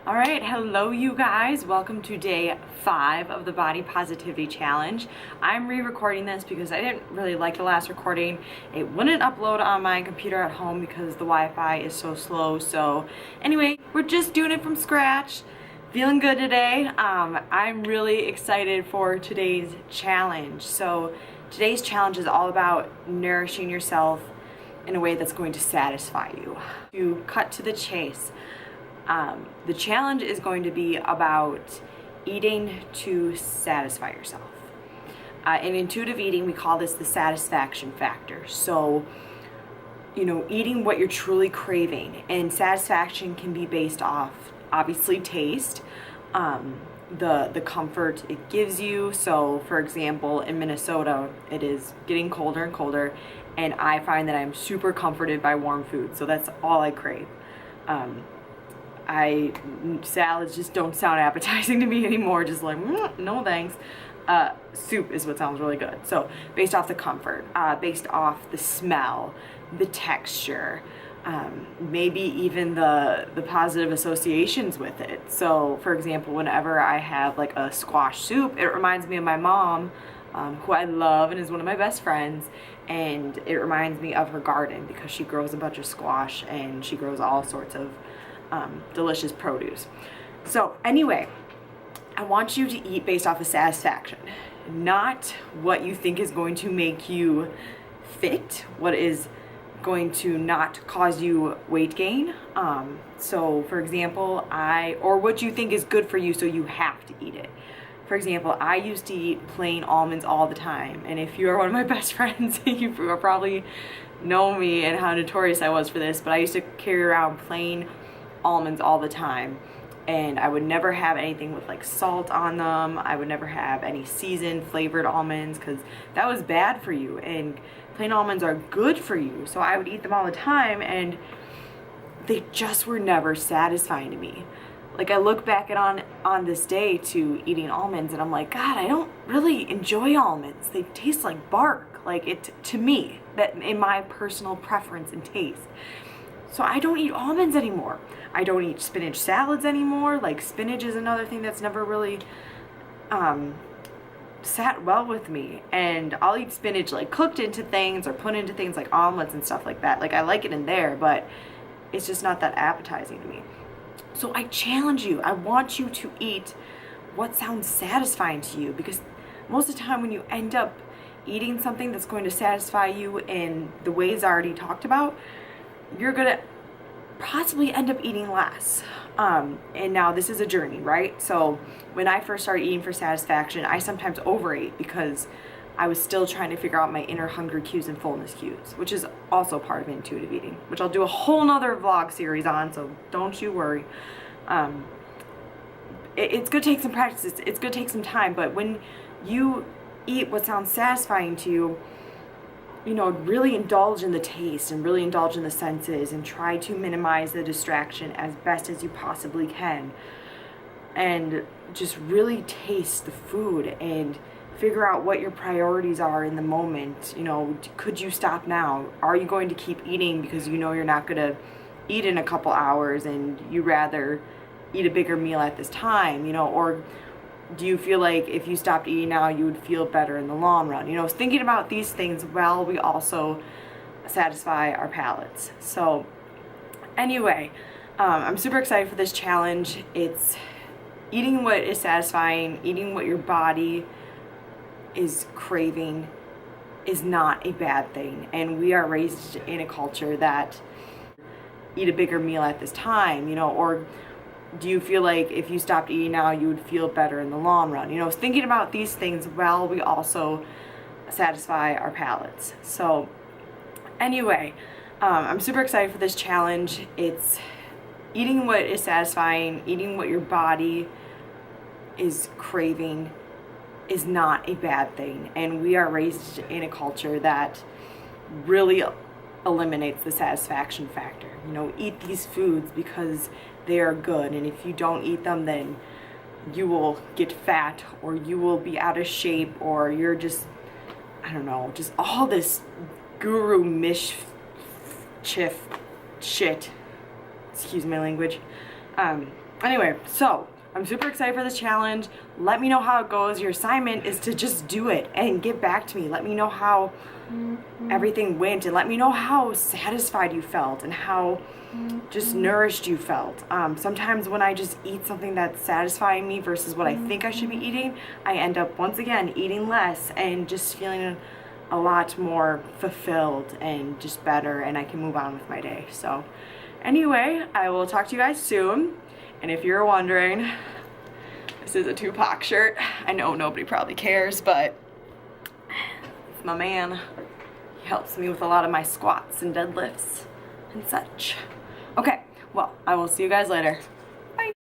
All right, hello you guys. Welcome to day 5 of the Body Positivity Challenge. I'm re-recording this because I didn't really like the last recording. It wouldn't upload on my computer at home because the Wi-Fi is so slow. So anyway, we're just doing it from scratch. Feeling good today. I'm really excited for today's challenge. So today's challenge is all about nourishing yourself in a way that's going to satisfy you. To cut to the chase, the challenge is going to be about eating to satisfy yourself. In intuitive eating, we call this the satisfaction factor. So, eating what you're truly craving, and satisfaction can be based off, obviously, taste, the comfort it gives you. So, for example, in Minnesota, it is getting colder and colder, and I find that I'm super comforted by warm food. So that's all I crave. Salads just don't sound appetizing to me anymore. Just like, no thanks. Soup is what sounds really good. So based off the comfort, based off the smell, the texture, maybe even the positive associations with it. So for example, whenever I have like a squash soup, it reminds me of my mom, who I love and is one of my best friends. And it reminds me of her garden because she grows a bunch of squash and she grows all sorts of delicious produce. So anyway, I want you to eat based off of satisfaction, not what you think is going to make you fit, what is going to not cause you weight gain. So for example, or what you think is good for you, so you have to eat it. For example, I used to eat plain almonds all the time, and if you are one of my best friends, you probably know me and how notorious I was for this, but I used to carry around plain almonds all the time, and I would never have anything with like salt on them. I would never have any seasoned flavored almonds because that was bad for you, and plain almonds are good for you. So I would eat them all the time, and they just were never satisfying to me. Like, I look back on this day to eating almonds, and I'm like, God, I don't really enjoy almonds. They taste like bark, like it to me, that in my personal preference and taste. So I don't eat almonds anymore. I don't eat spinach salads anymore. Like, spinach is another thing that's never really sat well with me. And I'll eat spinach like cooked into things or put into things like omelets and stuff like that. Like, I like it in there, but it's just not that appetizing to me. So I challenge you. I want you to eat what sounds satisfying to you, because most of the time when you end up eating something that's going to satisfy you in the ways I already talked about, you're gonna possibly end up eating less. And now this is a journey, right? So when I first started eating for satisfaction, I sometimes overate because I was still trying to figure out my inner hunger cues and fullness cues, which is also part of intuitive eating, which I'll do a whole nother vlog series on, so don't you worry. It's gonna take some practice, it's gonna take some time, but when you eat what sounds satisfying to you, really indulge in the taste and really indulge in the senses and try to minimize the distraction as best as you possibly can. And just really taste the food and figure out what your priorities are in the moment. Could you stop now? Are you going to keep eating because you're not going to eat in a couple hours and you rather eat a bigger meal at this time, or do you feel like if you stopped eating now, you would feel better in the long run? Thinking about these things while we also satisfy our palates. So anyway, I'm super excited for this challenge. It's eating what is satisfying, eating what your body is craving is not a bad thing. And we are raised in a culture that eat a bigger meal at this time, or do you feel like if you stopped eating now, you would feel better in the long run? Thinking about these things while we also satisfy our palates. So anyway, I'm super excited for this challenge. It's eating what is satisfying, eating what your body is craving is not a bad thing. And we are raised in a culture that really eliminates the satisfaction factor. Eat these foods because they are good, and if you don't eat them, then you will get fat, or you will be out of shape, or you're just, I don't know, just all this guru mischief shit, excuse my language, Anyway, so I'm super excited for this challenge. Let me know how it goes. Your assignment is to just do it and get back to me. Let me know how everything went, and let me know how satisfied you felt and how just nourished you felt. Sometimes when I just eat something that's satisfying me versus what I think I should be eating, I end up once again eating less and just feeling a lot more fulfilled and just better, and I can move on with my day. So anyway, I will talk to you guys soon. And if you're wondering, this is a Tupac shirt. I know nobody probably cares, but it's my man. He helps me with a lot of my squats and deadlifts and such. Okay, well, I will see you guys later.